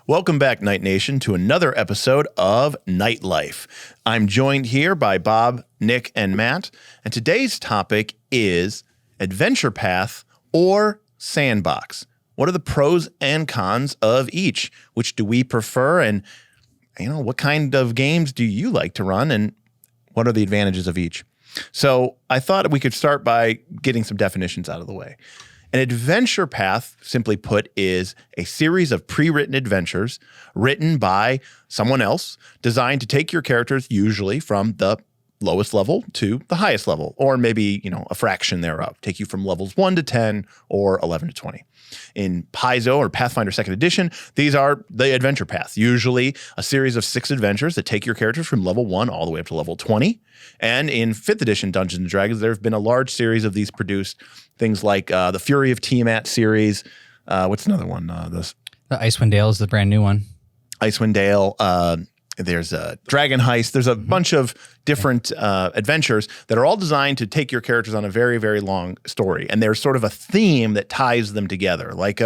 Welcome back, Night Nation, to another episode of Nightlife. I'm joined here by Bob, Nick, and Matt, and today's topic is Adventure Path or Sandbox. What are the pros and cons of each? Which do we prefer, and what kind of games do you like to run, and what are the advantages of each? So I thought we could start by getting some definitions out of the way. An adventure path, simply put, is a series of pre-written adventures written by someone else, designed to take your characters usually from the lowest level to the highest level, or maybe, a fraction thereof, take you from levels 1 to 10 or 11 to 20. In Paizo or Pathfinder 2nd Edition, these are the adventure paths, usually a series of 6 adventures that take your characters from level 1 all the way up to level 20. And in 5th Edition Dungeons & Dragons, there have been a large series of these produced, things like the Fury of Tiamat series. What's another one? The Icewind Dale is the brand new one. Icewind Dale. There's a Dragon Heist. There's a bunch of different adventures that are all designed to take your characters on a very, very long story. And there's sort of a theme that ties them together, like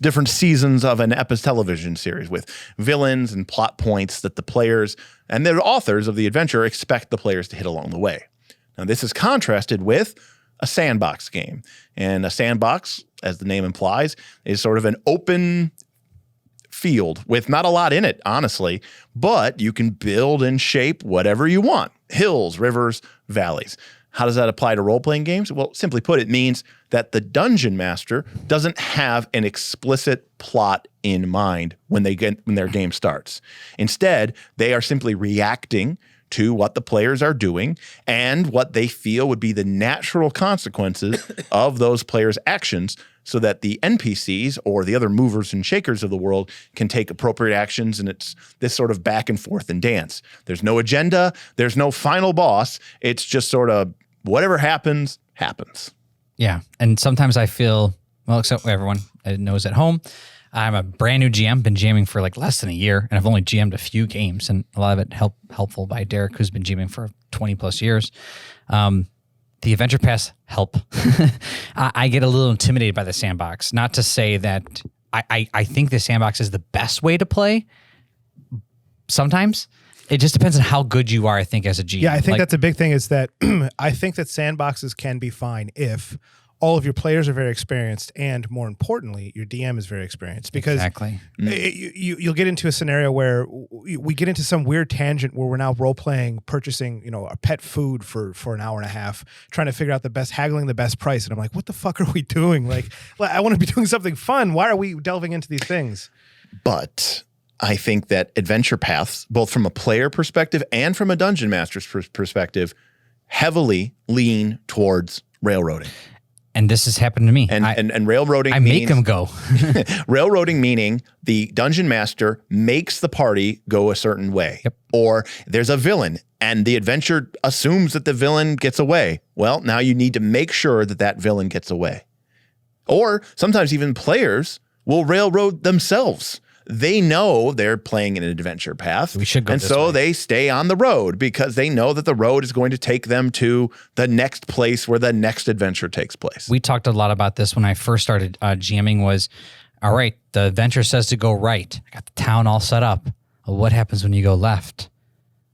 different seasons of an Epis television series with villains and plot points that the players and the authors of the adventure expect the players to hit along the way. Now, this is contrasted with a sandbox game. And a sandbox, as the name implies, is sort of an open field with not a lot in it, honestly, but you can build and shape whatever you want. Hills, rivers, valleys. How does that apply to role-playing games? Well, simply put, it means that the dungeon master doesn't have an explicit plot in mind when their game starts. Instead, they are simply reacting to what the players are doing and what they feel would be the natural consequences of those players' actions, so that the NPCs or the other movers and shakers of the world can take appropriate actions, and it's this sort of back and forth and dance. There's no agenda. There's no final boss. It's just sort of whatever happens, happens. Yeah, and sometimes I feel, well, except everyone knows at home, I'm a brand new GM, been GMing for like less than a year, and I've only GM'd a few games, and a lot of it helpful by Derek, who's been GMing for 20 plus years. The adventure paths help. I get a little intimidated by the sandbox. Not to say that I think the sandbox is the best way to play. Sometimes it just depends on how good you are, I think, as a GM. Yeah, I think that's a big thing, is that I think that sandboxes can be fine if all of your players are very experienced, and more importantly, your DM is very experienced. Because exactly. You'll get into a scenario where we get into some weird tangent where we're now role-playing, purchasing, a pet food for an hour and a half, trying to figure out haggling the best price. And I'm like, what the fuck are we doing? Like I want to be doing something fun. Why are we delving into these things? But I think that adventure paths, both from a player perspective and from a dungeon master's perspective, heavily lean towards railroading. And this has happened to me. And railroading means... I make them go. Railroading meaning the dungeon master makes the party go a certain way. Yep. Or there's a villain, and the adventure assumes that the villain gets away. Well, now you need to make sure that that villain gets away. Or sometimes even players will railroad themselves. They know they're playing in an adventure path. We should go this way. They stay on the road because they know that the road is going to take them to the next place where the next adventure takes place. We talked a lot about this when I first started GMing was, all right, the adventure says to go right. I got the town all set up. Well, what happens when you go left?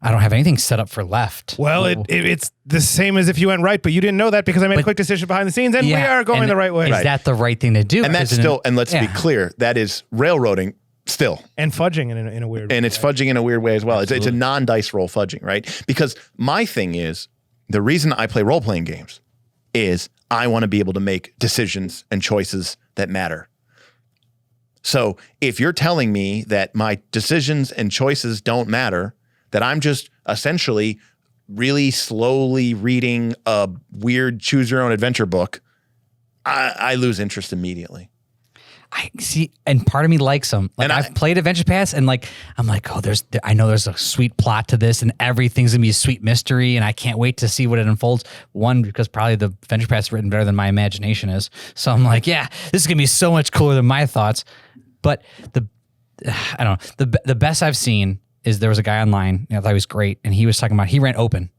I don't have anything set up for left. Well, it's the same as if you went right, but you didn't know that because I made a quick decision behind the scenes, and we are going the right way. Is that the right thing to do? And that's still, and let's be clear, that is railroading. Still. And fudging in a weird way. And it's fudging in a weird way as well. It's a non-dice roll fudging, right? Because my thing is, the reason I play role-playing games is I want to be able to make decisions and choices that matter. So if you're telling me that my decisions and choices don't matter, that I'm just essentially really slowly reading a weird choose-your-own-adventure book, I lose interest immediately. I see, and part of me likes them. Like, and I've played Adventure Paths, and I'm like, oh, I know there's a sweet plot to this, and everything's gonna be a sweet mystery, and I can't wait to see what it unfolds. One, because probably the Adventure Paths written better than my imagination is, so I'm like, yeah, this is gonna be so much cooler than my thoughts. But I don't know, the best I've seen is there was a guy online, I thought he was great, and he was talking about he ran open,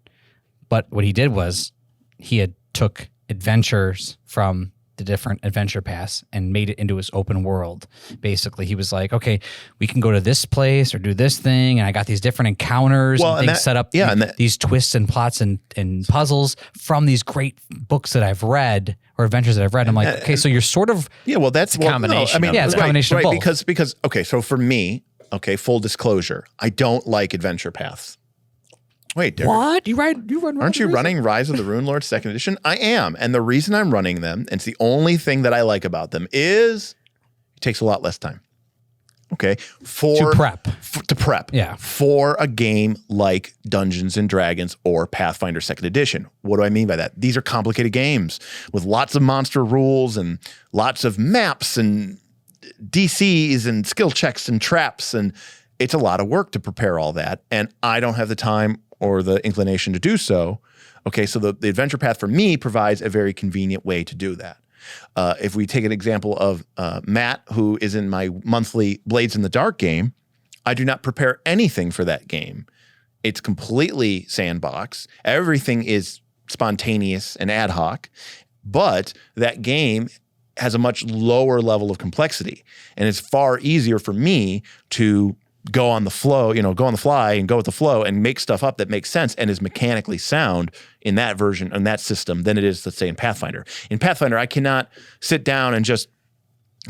but what he did was he had took adventures from the different adventure paths and made it into his open world. Basically, he was like, okay, we can go to this place or do this thing. And I got these different encounters and things set up, these twists and plots and puzzles from these great books that I've read or adventures that I've read. I'm like, okay, so you're sort of... Yeah, well, that's a combination. It's a combination of both. Because, okay, so for me, okay, full disclosure, I don't like adventure paths. Wait, Derek. What? You run? Aren't you running Rise of the Rune Lord 2nd Edition? I am. And the reason I'm running them, and it's the only thing that I like about them, is it takes a lot less time. Okay? To prep. Yeah. For a game like Dungeons and Dragons or Pathfinder 2nd Edition. What do I mean by that? These are complicated games with lots of monster rules and lots of maps and DCs and skill checks and traps, and it's a lot of work to prepare all that. And I don't have the time or the inclination to do so. Okay, so the adventure path for me provides a very convenient way to do that. If we take an example of Matt, who is in my monthly Blades in the Dark game, I do not prepare anything for that game. It's completely sandbox. Everything is spontaneous and ad hoc, but that game has a much lower level of complexity. And it's far easier for me to go on the flow, go on the fly and go with the flow and make stuff up that makes sense and is mechanically sound in that version, in that system, than it is, let's say, in Pathfinder. In Pathfinder, I cannot sit down and just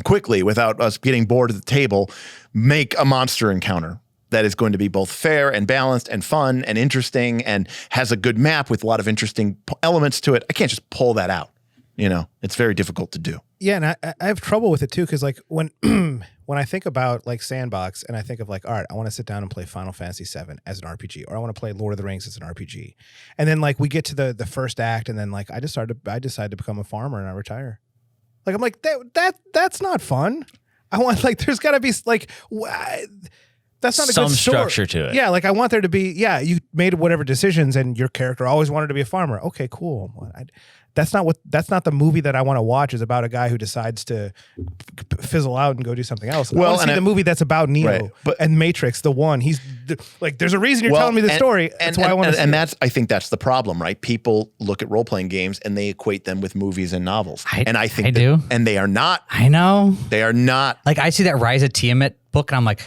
quickly, without us getting bored at the table, make a monster encounter that is going to be both fair and balanced and fun and interesting and has a good map with a lot of interesting elements to it. I can't just pull that out. It's very difficult to do. Yeah, and I have trouble with it too, because like when I think about like Sandbox and I think of like, all right, I want to sit down and play Final Fantasy VII as an RPG, or I want to play Lord of the Rings as an RPG, and then like we get to the first act, and then like I decide to become a farmer and I retire. Like I'm like that's not fun. I want like there's got to be like that's not a some good story. Structure to it. Yeah, like I want there to be you made whatever decisions and your character always wanted to be a farmer. Okay, cool. That's not the movie that I want to watch. Is about a guy who decides to fizzle out and go do something else. I want to see the movie that's about Neo and Matrix. The one he's like, there's a reason you're telling me the story. That's why I want to. See I think that's the problem, right? People look at role playing games and they equate them with movies and novels, and I think and they are not. I know they are not. Like I see that Rise of Tiamat book, and I'm like,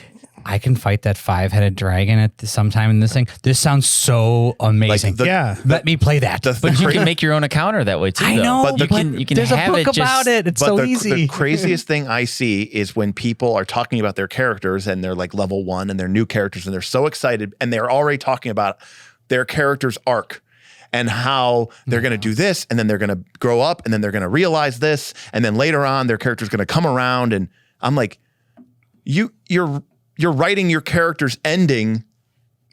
I can fight that 5-headed dragon at sometime in this thing. This sounds so amazing. Let me play that. But you can make your own encounter that way too. I know. But you can there's have a book about it. It's so easy. The craziest thing I see is when people are talking about their characters and they're like level 1 and they're new characters and they're so excited and they're already talking about their character's arc and how they're going to do this and then they're going to grow up and then they're going to realize this and then later on their character's going to come around, and I'm like, you're writing your character's ending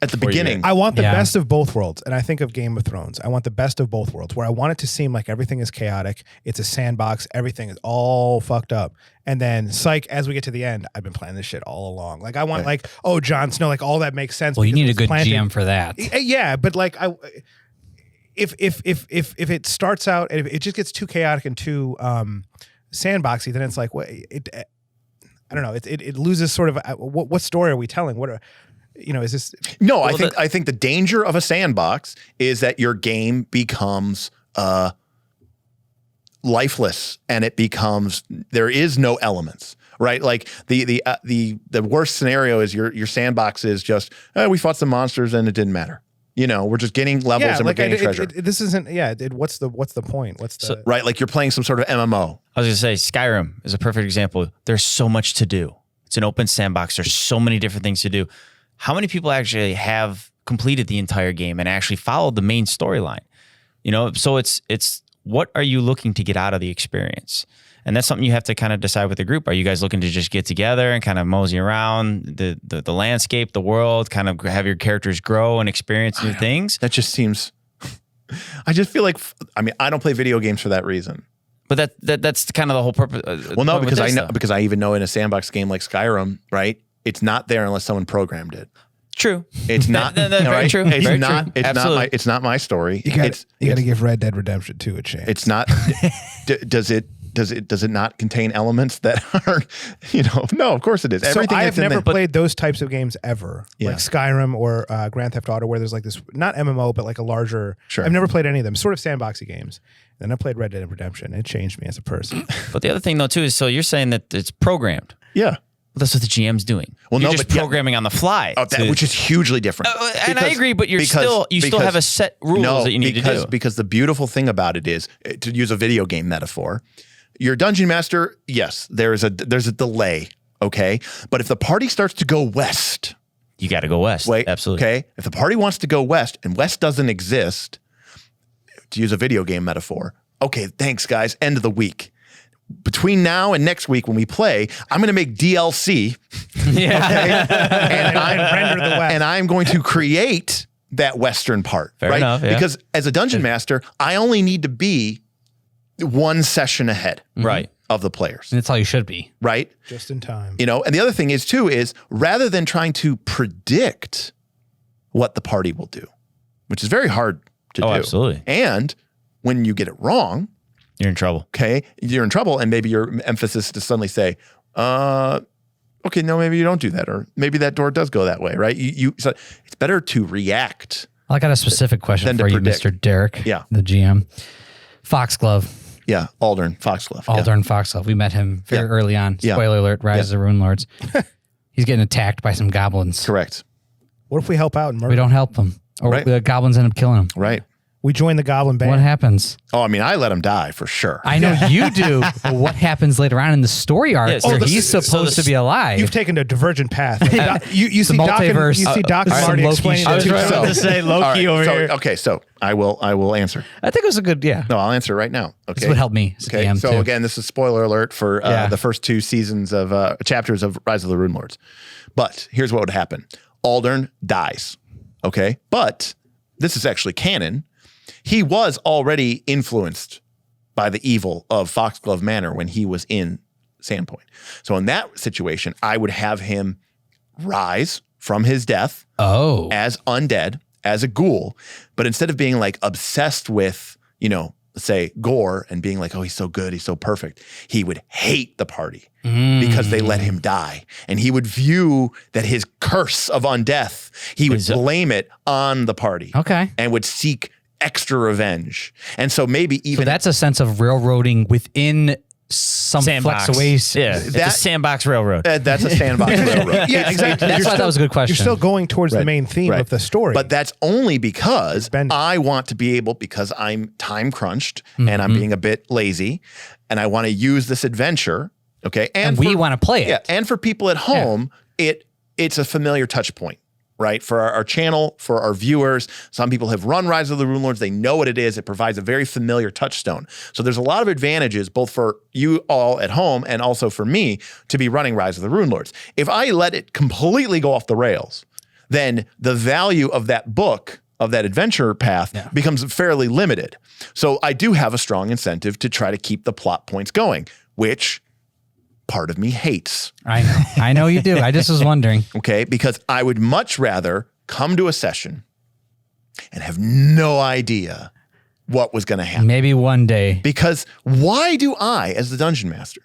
at the beginning. I want the best of both worlds. And I think of Game of Thrones. I want the best of both worlds, where I want it to seem like everything is chaotic. It's a sandbox. Everything is all fucked up. And then psych, as we get to the end, I've been planning this shit all along. Like I want like, oh, Jon Snow, like all that makes sense. Well, you need a good GM for that. Yeah. But like if it starts out, if it just gets too chaotic and too sandboxy, then it's like, I don't know. It loses sort of what story are we telling? Is this? No, I think the danger of a sandbox is that your game becomes lifeless and it becomes there is no elements, right? Like the worst scenario is your sandbox is just we fought some monsters and it didn't matter. We're just getting levels and we're getting treasure. This isn't. What's the point? What's the right? Like you're playing some sort of MMO. I was going to say Skyrim is a perfect example. There's so much to do. It's an open sandbox. There's so many different things to do. How many people actually have completed the entire game and actually followed the main storyline? So it's what are you looking to get out of the experience? And that's something you have to kind of decide with the group. Are you guys looking to just get together and kind of mosey around the landscape, the world, kind of have your characters grow and experience new things? That just seems, I just feel like, I don't play video games for that reason. But that's kind of the whole purpose. Well, no, because I even know in a sandbox game like Skyrim, right? It's not there unless someone programmed it. True. It's not. Very true. It's very not. true. It's not my story. You got to give Red Dead Redemption 2 a chance. It's not. Does it does it not contain elements that are, no, of course it is. So I have that's in never there- played those types of games ever, Yeah. like Skyrim or Grand Theft Auto, where there's like this, not MMO, but like a larger. Sure. I've never played any of them, sort of sandboxy games. Then I played Red Dead Redemption. It changed me as a person. But the other thing though too is, so you're saying that it's programmed. Yeah. That's what the GM's doing. Well, you're no, just but yeah. programming on the fly. Which is hugely different. And I agree, but you still have a set rules that you need to do. Because the beautiful thing about it is, to use a video game metaphor, your dungeon master, yes, there's a delay, okay? But if the party starts to go west, You got to go west. wait, Absolutely. okay? If the party wants to go west and west doesn't exist, to use a video game metaphor, okay, thanks guys, end of the week. Between now and next week when we play, I'm going to make DLC. Yeah. And I'm going to create that western part. Fair right? enough, yeah. Because as a dungeon master, I only need to be one session ahead Right. of the players, And that's all you should be. right? Just in time. And the other thing is too, is rather than trying to predict what the party will do, which is very hard to do. Absolutely. And when you get it wrong, You're in trouble. okay, you're in trouble, and maybe your emphasis to suddenly say, okay, no, maybe you don't do that, or maybe that door does go that way, right? So it's better to react. I got a specific question Then to for you, predict. Mr. Derek. Yeah. The GM. Foxglove. Yeah, Aldern, Foxglove. Yeah. Aldern Foxglove. We met him very Yeah. early on. Yeah. Spoiler alert, Rise of the Rune Lords. He's getting attacked by some goblins. Correct. What if we help out and murder? We don't help him. Or Right. the goblins end up killing him. Right. We join the Goblin Band. What happens? Oh, I mean, I let him die for sure. I know you do, but what happens later on in the story arc Yes. where Oh, he's supposed to be alive? You've taken a divergent path. You see Doc and, multiverse. you see Doc and Some Marty Loki explaining shit. it I was too. right So- about to say Loki All right, over so, here. Okay, so I will answer. I think it was a good, yeah. No, I'll answer right now. Okay. This would help me as a Okay, DM so too. again, this is spoiler alert for Yeah. the first two seasons of chapters of Rise of the Rune Lords. But here's what would happen. Aldern dies, okay? But this is actually canon. He was already influenced by the evil of Foxglove Manor when he was in Sandpoint. So in that situation, I would have him rise from his death Oh. as undead, as a ghoul, but instead of being like obsessed with, let's say Gore and being like, oh, he's so good, he's so perfect, he would hate the party because they let him die. And he would view that his curse of undeath, he would blame it on the party. Okay. And would seek extra revenge. And so maybe So even that's a sense of railroading within some Sandbox. flex aways. Yeah. It's a That- sandbox railroad. that's a sandbox railroad. Yeah, exactly. That's why that was a good question. You're still going towards the Right, main theme right. of the story. But that's only because bending. I want to be able, because I'm time crunched Mm-hmm. and I'm being a bit lazy, and I want to use this adventure. Okay, and we want to play it. Yeah, and for people at home, it's a familiar touch point, right? For our channel, for our viewers, some people have run Rise of the Rune Lords. They know what it is. It provides a very familiar touchstone. So there's a lot of advantages, both for you all at home and also for me, to be running Rise of the Rune Lords. If I let it completely go off the rails, then the value of that book, of that adventure path, becomes fairly limited. So I do have a strong incentive to try to keep the plot points going, which part of me hates. I know. I know you do. I just was wondering. Okay, because I would much rather come to a session and have no idea what was going to happen. Maybe one day. Because why do I, as the dungeon master,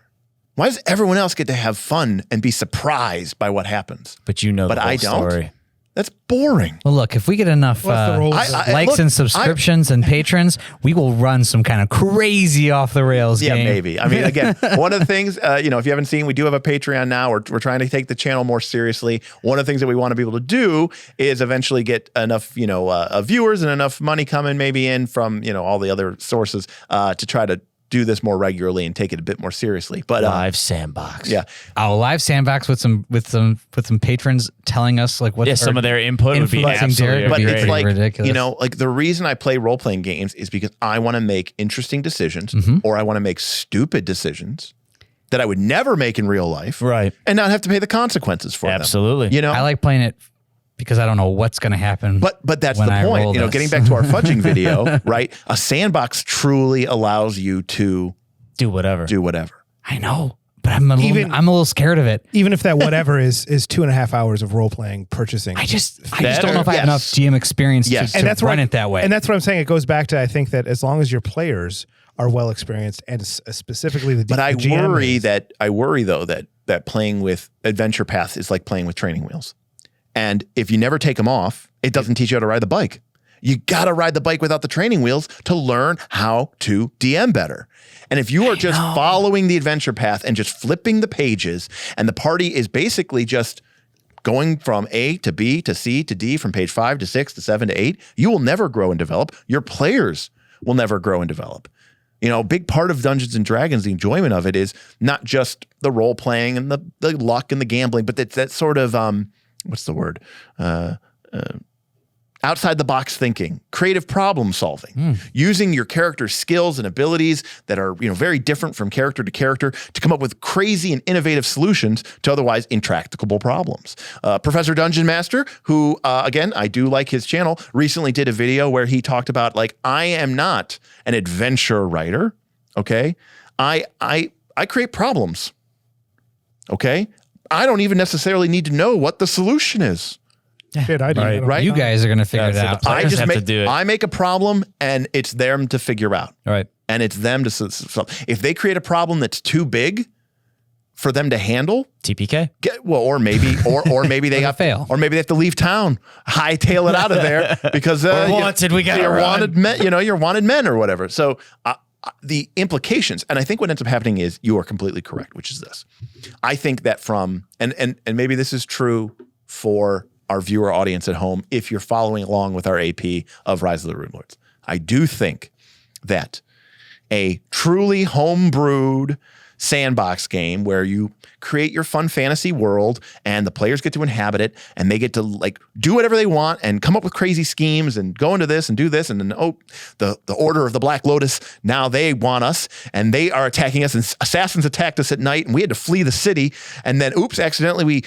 why does everyone else get to have fun and be surprised by what happens? But you know But the whole I don't. story. That's boring. Well, look, if we get enough What's the rules? likes look, and subscriptions and patrons, we will run some kind of crazy off the rails Yeah, game. maybe. I mean, again, one of the things, if you haven't seen, we do have a Patreon now. We're trying to take the channel more seriously. One of the things that we want to be able to do is eventually get enough, viewers and enough money coming maybe in from, all the other sources to try to do this more regularly and take it a bit more seriously. But Live sandbox. yeah, Our live sandbox with some patrons telling us like what Some of their input would be influencing absolutely Derek, but it'd be it's pretty like, ridiculous. like the reason I play role-playing games is because I want to make interesting decisions or I want to make stupid decisions that I would never make in real life. Right. And not have to pay the consequences for Absolutely. them. I like playing it because I don't know what's going to happen. But that's when the I roll point. this. Getting back to our fudging video, right? A sandbox truly allows you to Do whatever. do whatever. I know, but I'm a little scared of it. even if that whatever is 2.5 hours of role playing, purchasing. I just don't know if I have enough Yes. GM experience Yes. to and that's run where it that way. And that's what I'm saying. It goes back to, I think that as long as your players are well experienced, and specifically the. But I the GM worry though that playing with adventure paths is like playing with training wheels, and if you never take them off, it doesn't teach you how to ride the bike. You got to ride the bike without the training wheels to learn how to DM better. And if you are just following the adventure path and just flipping the pages, and the party is basically just going from A to B to C to D, from page 5 to 6 to 7 to 8, you will never grow and develop. Your players will never grow and develop. You know, a big part of Dungeons and Dragons, the enjoyment of it is not just the role playing and the luck and the gambling, but that sort of, what's the word? Outside the box thinking, creative problem solving, using your character's skills and abilities that are, you know, very different from character to character to come up with crazy and innovative solutions to otherwise intractable problems. Professor Dungeon Master, who, again, I do like his channel, recently did a video where he talked about, like, I am not an adventure writer, okay? I create problems, okay? I don't even necessarily need to know what the solution is. Shit, I do. Right. You guys are going to figure it out. I just have make, to do it. I make a problem and it's them to figure out. All right. And it's them to solve. If they create a problem that's too big for them to handle, TPK. or maybe they have fail. or maybe they have to leave town, hightail it out of there because We're wanted. We got you're wanted men. You know, you're wanted men or whatever. So the implications, and I think what ends up happening is you are completely correct, which is this. I think that from and maybe this is true for our viewer audience at home, if you're following along with our AP of Rise of the Rune Lords, I do think that a truly homebrewed sandbox game where you create your fun fantasy world and the players get to inhabit it and they get to like do whatever they want and come up with crazy schemes and go into this and do this and then the Order of the Black Lotus, now they want us and they are attacking us and assassins attacked us at night and we had to flee the city and then accidentally we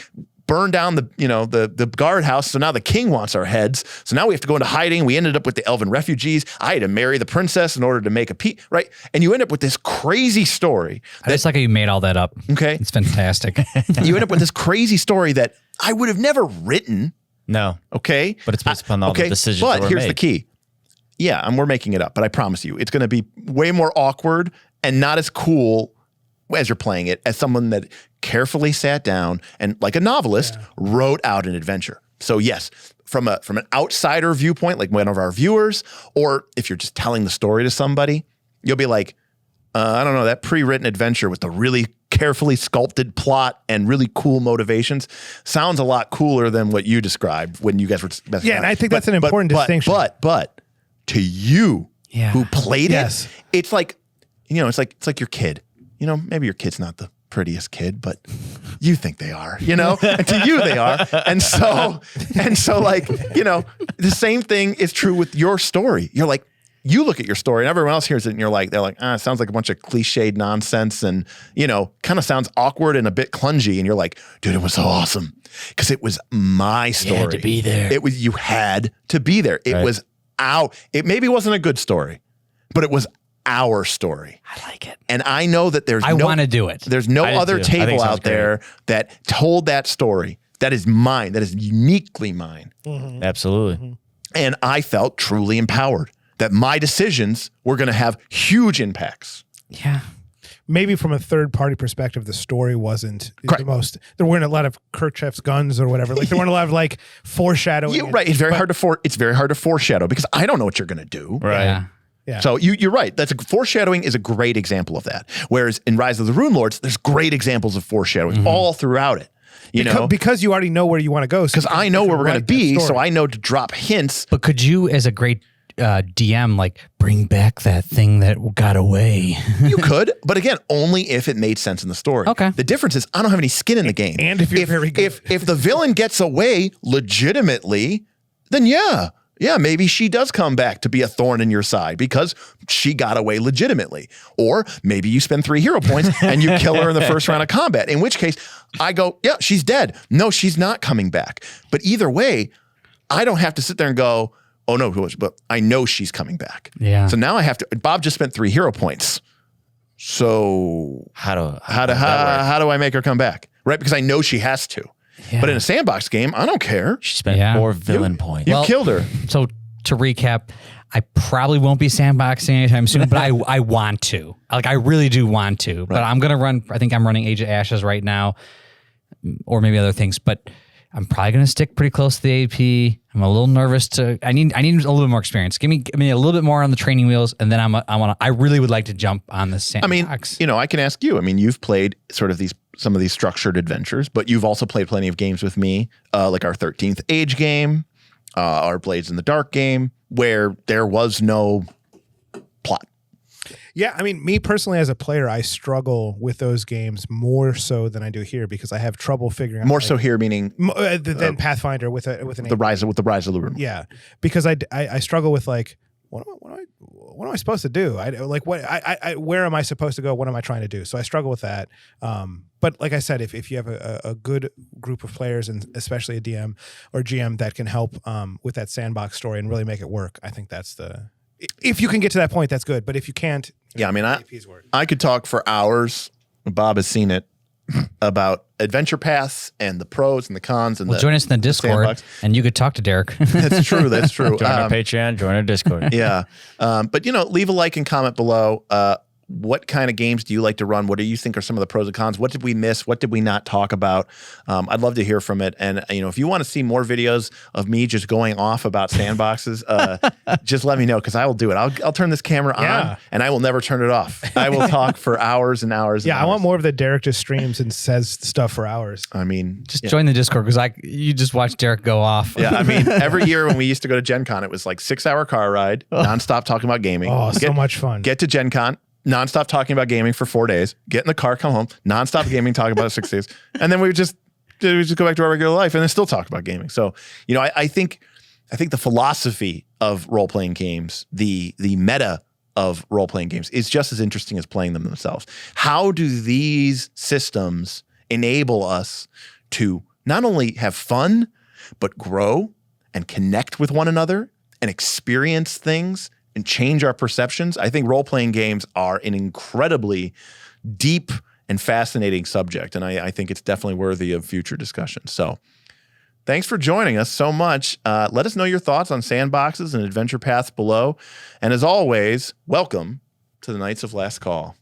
burned down the guardhouse, so now the king wants our heads. So now we have to go into hiding. We ended up with the elven refugees. I had to marry the princess in order to make a peace, right? And you end up with this crazy story. It's like you made all that up. Okay. It's fantastic. You end up with this crazy story that I would have never written. No. Okay. But it's based upon all the decisions but that were here's made. the key. Yeah, and we're making it up, but I promise you, it's going to be way more awkward and not as cool as you're playing it as someone that carefully sat down and, like a novelist, wrote out an adventure. So yes, from an outsider viewpoint, like one of our viewers, or if you're just telling the story to somebody, you'll be like, I don't know, that pre-written adventure with the really carefully sculpted plot and really cool motivations sounds a lot cooler than what you described when you guys were. Yeah, and I think that's an important distinction. But to you who played Yes. it, it's like, you know, it's like your kid. You know, maybe your kid's not the prettiest kid, but you think they are, you know, and to you they are. And so like, you know, the same thing is true with your story. You're like, you look at your story and everyone else hears it and they're like, it sounds like a bunch of cliched nonsense and, you know, kind of sounds awkward and a bit clungy. And you're like, dude, it was so awesome because it was my story. You had to be there. You had to be there. It was it maybe wasn't a good story, but it was our story. I like it. And I know that I want to do it. There's no other too. I think table it sounds out there that told that story. That is mine. That is uniquely mine. Mm-hmm. Absolutely. And I felt truly empowered that my decisions were going to have huge impacts. Yeah. Maybe from a third party perspective, the story wasn't Correct. the most. There weren't a lot of Khrushchev's guns or whatever. Like there weren't a lot of like foreshadowing. You're right. It's very hard to foreshadow because I don't know what you're going to do. Right. Yeah. Yeah. So you're right. Foreshadowing is a great example of that. Whereas in Rise of the Rune Lords, there's great examples of foreshadowing all throughout it. You know, because you already know where you want to go. because I know where we're going to be, so I know to drop hints. But could you, as a great DM, like bring back that thing that got away? You could, but again, only if it made sense in the story. Okay. The difference is I don't have any skin in the game. And if you're very good. If the villain gets away legitimately, then yeah, maybe she does come back to be a thorn in your side because she got away legitimately. Or maybe you spend 3 hero points and you kill her in the first round of combat, in which case I go, yeah, she's dead. No, she's not coming back. But either way, I don't have to sit there and go, oh no, but I know she's coming back. Yeah. So now I have to, Bob just spent 3 hero points. So How do I make her come back? Right? Because I know she has to. Yeah. But in a sandbox game, I don't care. She spent Yeah. 4 villain points. You Well- killed her. So to recap, I probably won't be sandboxing anytime soon, but I want to. Like, I really do want to. But I'm going to run, I think I'm running Age of Ashes right now, or maybe other things, but I'm probably going to stick pretty close to the AP. I'm a little nervous I need a little bit more experience. Give me a little bit more on the training wheels, and then I really would like to jump on the sandbox. I mean, I can ask you. I mean, you've played sort of some of these structured adventures, but you've also played plenty of games with me, like our 13th Age game, our Blades in the Dark game, where there was no plot. Yeah, I mean, me personally as a player, I struggle with those games more so than I do here because I have trouble figuring out. More so here, meaning than Pathfinder with an the rise of the Rune. Yeah, because I struggle with like what am I supposed to do? Where am I supposed to go? What am I trying to do? So I struggle with that. But like I said, if you have a good group of players and especially a DM or GM that can help with that sandbox story and really make it work, I think that's the. If you can get to that point, that's good. But if you can't, I mean, I could talk for hours. Bob has seen it about adventure paths and the pros and the cons. And join us in the Discord, and you could talk to Derek. That's true. That's true. Join our Patreon. Join our Discord. Yeah, but leave a like and comment below. What kind of games do you like to run? What do you think are some of the pros and cons? What did we miss? What did we not talk about? I'd love to hear from it. And if you want to see more videos of me just going off about sandboxes, just let me know because I will do it. I'll turn this camera on and I will never turn it off. I will talk for hours and hours. Yeah, and hours. I want more of the Derek just streams and says stuff for hours. I mean, just join the Discord because you just watch Derek go off. Yeah, I mean, every year when we used to go to Gen Con, it was like 6-hour car ride, nonstop talking about gaming. Oh, so much fun. Get to Gen Con. Nonstop talking about gaming for 4 days, get in the car, come home, nonstop gaming, talk about it 6 days. And then we would just go back to our regular life and then still talk about gaming. So, I think the philosophy of role-playing games, the meta of role-playing games is just as interesting as playing them themselves. How do these systems enable us to not only have fun, but grow and connect with one another and experience things and change our perceptions? I think role-playing games are an incredibly deep and fascinating subject, and I think it's definitely worthy of future discussion. So thanks for joining us so much. Let us know your thoughts on sandboxes and adventure paths below. And as always, welcome to the Knights of Last Call.